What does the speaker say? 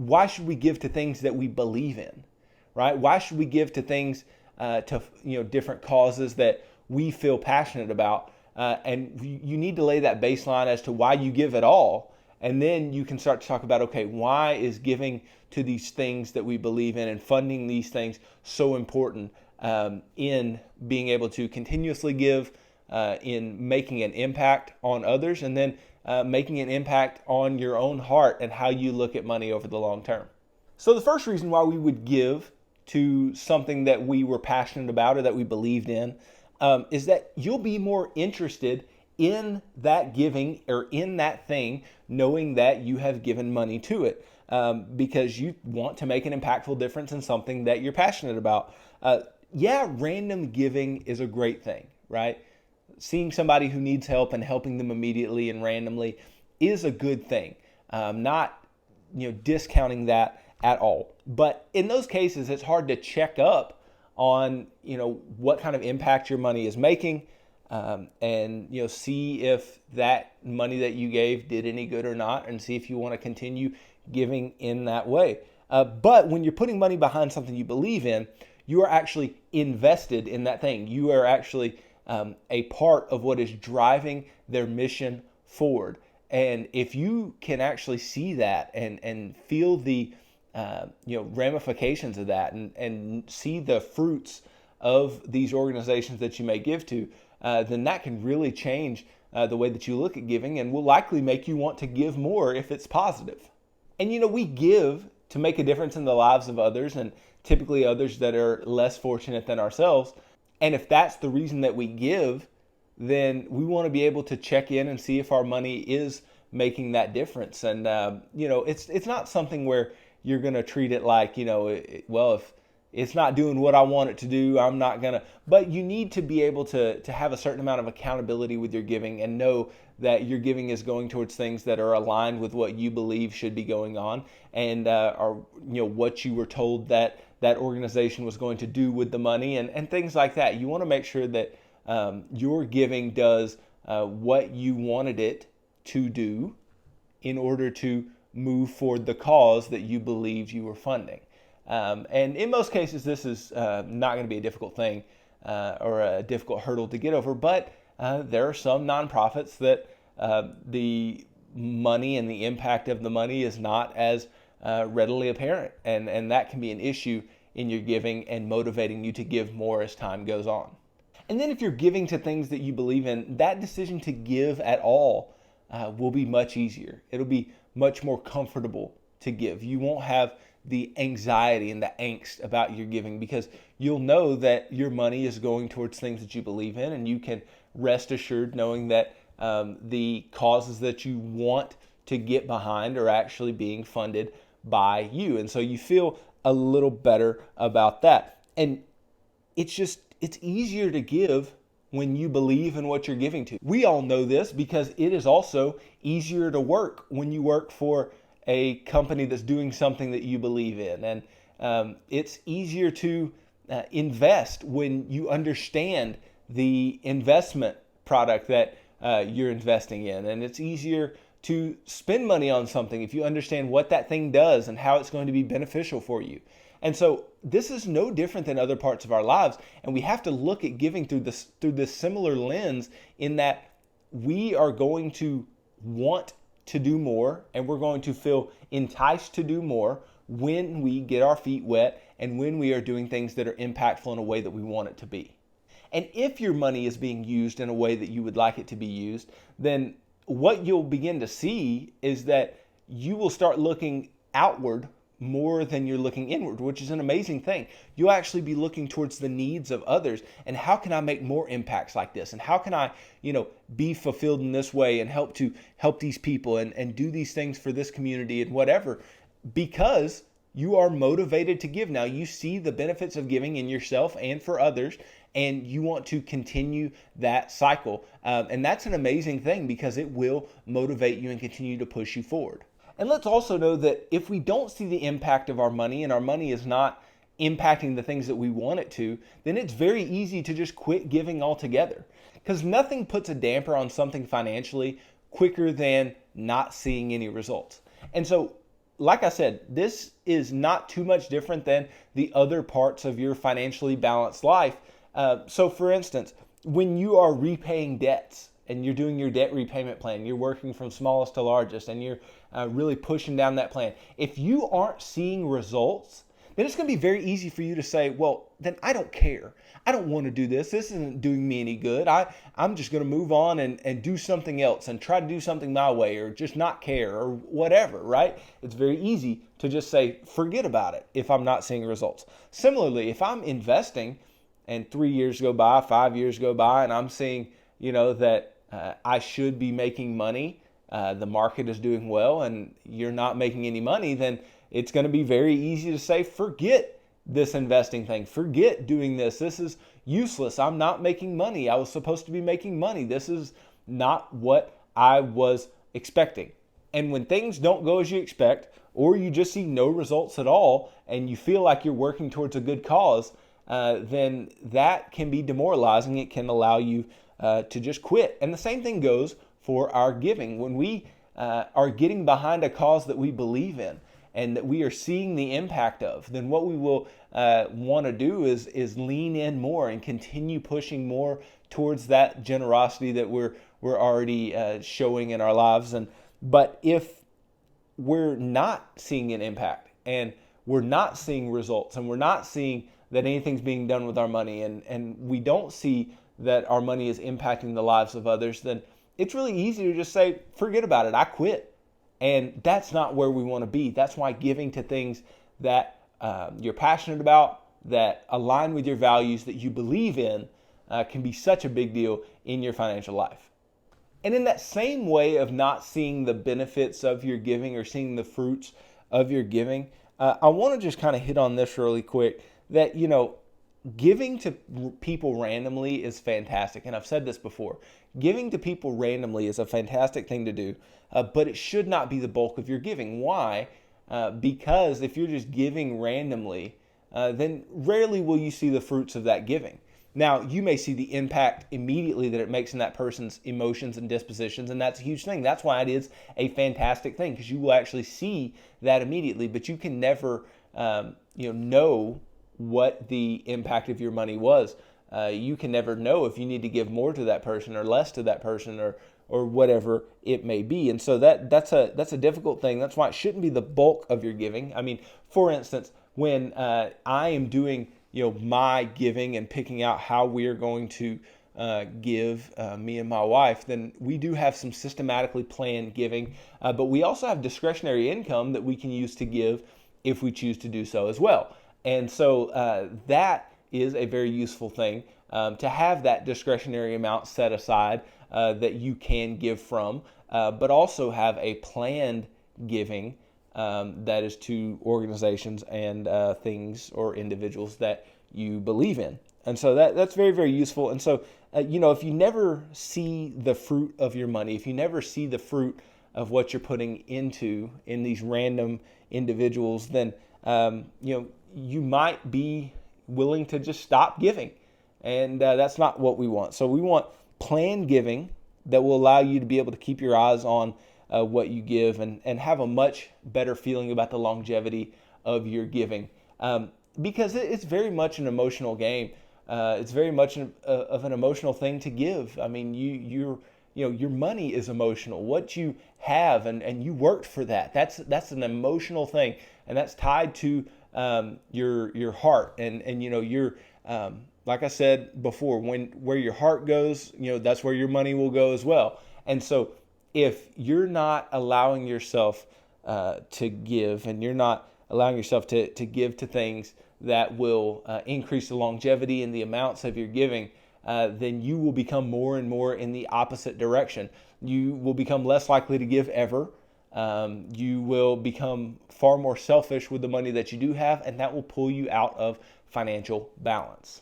why should we give to things that we believe in, right? Why should we give to things, to different causes that we feel passionate about? And you need to lay that baseline as to why you give at all. And then you can start to talk about, okay, why is giving to these things that we believe in and funding these things so important in being able to continuously give, in making an impact on others, and then making an impact on your own heart and how you look at money over the long term. So the first reason why we would give to something that we were passionate about or that we believed in is that you'll be more interested in that giving or in that thing, knowing that you have given money to it, because you want to make an impactful difference in something that you're passionate about. Random giving is a great thing, right? Seeing somebody who needs help and helping them immediately and randomly is a good thing. Not discounting that at all. But in those cases, it's hard to check up on what kind of impact your money is making, and see if that money that you gave did any good or not, and see if you want to continue giving in that way. But when you're putting money behind something you believe in, you are actually invested in that thing. You are actually a part of what is driving their mission forward. And if you can actually see that and feel the ramifications of that, and see the fruits of these organizations that you may give to, then that can really change the way that you look at giving, and will likely make you want to give more if it's positive. And we give to make a difference in the lives of others, and typically others that are less fortunate than ourselves. And if that's the reason that we give, then we want to be able to check in and see if our money is making that difference. And it's not something where you're going to treat it like, if it's not doing what I want it to do, I'm not going to. But you need to be able to have a certain amount of accountability with your giving, and know that your giving is going towards things that are aligned with what you believe should be going on, and are what you were told that organization was going to do with the money, and things like that. You want to make sure that your giving does what you wanted it to do in order to move forward the cause that you believed you were funding. And in most cases, this is not going to be a difficult thing or a difficult hurdle to get over, but there are some nonprofits that the money and the impact of the money is not as readily apparent, and that can be an issue in your giving and motivating you to give more as time goes on. And then if you're giving to things that you believe in, that decision to give at all will be much easier. It'll be much more comfortable to give. You won't have the anxiety and the angst about your giving, because you'll know that your money is going towards things that you believe in, and you can rest assured knowing that the causes that you want to get behind are actually being funded by you. And so you feel a little better about that. And it's easier to give when you believe in what you're giving to. We all know this because it is also easier to work when you work for a company that's doing something that you believe in. And it's easier to invest when you understand the investment product that you're investing in. And it's easier to spend money on something if you understand what that thing does and how it's going to be beneficial for you. And so this is no different than other parts of our lives. And we have to look at giving through this similar lens, in that we are going to want to do more, and we're going to feel enticed to do more when we get our feet wet and when we are doing things that are impactful in a way that we want it to be. And if your money is being used in a way that you would like it to be used, then what you'll begin to see is that you will start looking outward more than you're looking inward, which is an amazing thing. You'll actually be looking towards the needs of others, and how can I make more impacts like this? And how can I, be fulfilled in this way and help these people and do these things for this community and whatever, because you are motivated to give. Now you see the benefits of giving in yourself and for others, and you want to continue that cycle. And that's an amazing thing, because it will motivate you and continue to push you forward. And let's also know that if we don't see the impact of our money, and our money is not impacting the things that we want it to, then it's very easy to just quit giving altogether. Because nothing puts a damper on something financially quicker than not seeing any results. And so like I said, this is not too much different than the other parts of your financially balanced life. So for instance, when you are repaying debts and you're doing your debt repayment plan, you're working from smallest to largest, and you're really pushing down that plan. If you aren't seeing results, then it's going to be very easy for you to say, well, then I don't care. I don't want to do this. This isn't doing me any good. I'm just going to move on and do something else and try to do something my way, or just not care, or whatever, right? It's very easy to just say, forget about it if I'm not seeing results. Similarly, if I'm investing and 3 years go by, 5 years go by, and I'm seeing, that I should be making money, the market is doing well, and you're not making any money, then it's going to be very easy to say, forget this investing thing. Forget doing this. This is useless. I'm not making money. I was supposed to be making money. This is not what I was expecting. And when things don't go as you expect, or you just see no results at all, and you feel like you're working towards a good cause, then that can be demoralizing. It can allow you to just quit. And the same thing goes for our giving. When we are getting behind a cause that we believe in and that we are seeing the impact of, then what we will want to do is lean in more and continue pushing more towards that generosity that we're already showing in our lives. But if we're not seeing an impact, and we're not seeing results, and we're not seeing that anything's being done with our money, and we don't see that our money is impacting the lives of others, then it's really easy to just say, forget about it, I quit. And that's not where we want to be. That's why giving to things that you're passionate about, that align with your values, that you believe in, can be such a big deal in your financial life. And in that same way of not seeing the benefits of your giving or seeing the fruits of your giving, I want to just kind of hit on this really quick, that, giving to people randomly is fantastic. And I've said this before. Giving to people randomly is a fantastic thing to do, but it should not be the bulk of your giving. Why? Because if you're just giving randomly, then rarely will you see the fruits of that giving. Now, you may see the impact immediately that it makes in that person's emotions and dispositions, and that's a huge thing. That's why it is a fantastic thing, because you will actually see that immediately, but you can never know what the impact of your money was. You can never know if you need to give more to that person or less to that person, or whatever it may be. And so that's a difficult thing. That's why it shouldn't be the bulk of your giving. I mean, for instance, when I am doing my giving and picking out how we are going to give, me and my wife, then we do have some systematically planned giving, but we also have discretionary income that we can use to give if we choose to do so as well. And so that is a very useful thing, to have that discretionary amount set aside that you can give from, but also have a planned giving that is to organizations and things or individuals that you believe in. And so that's very, very useful. And so, if you never see the fruit of your money, if you never see the fruit of what you're putting in these random individuals, then, you might be willing to just stop giving. And that's not what we want. So we want planned giving that will allow you to be able to keep your eyes on what you give and have a much better feeling about the longevity of your giving. Because it's very much an emotional game. It's very much of an emotional thing to give. I mean, your money is emotional. What you have, and you worked for that. That's an emotional thing, and that's tied to your heart, and your like I said before, where your heart goes, that's where your money will go as well. And so if you're not allowing yourself to give, and you're not allowing yourself to give to things that will increase the longevity and the amounts of your giving, then you will become more and more in the opposite direction. You will become less likely to give ever. You will become far more selfish with the money that you do have, and that will pull you out of financial balance.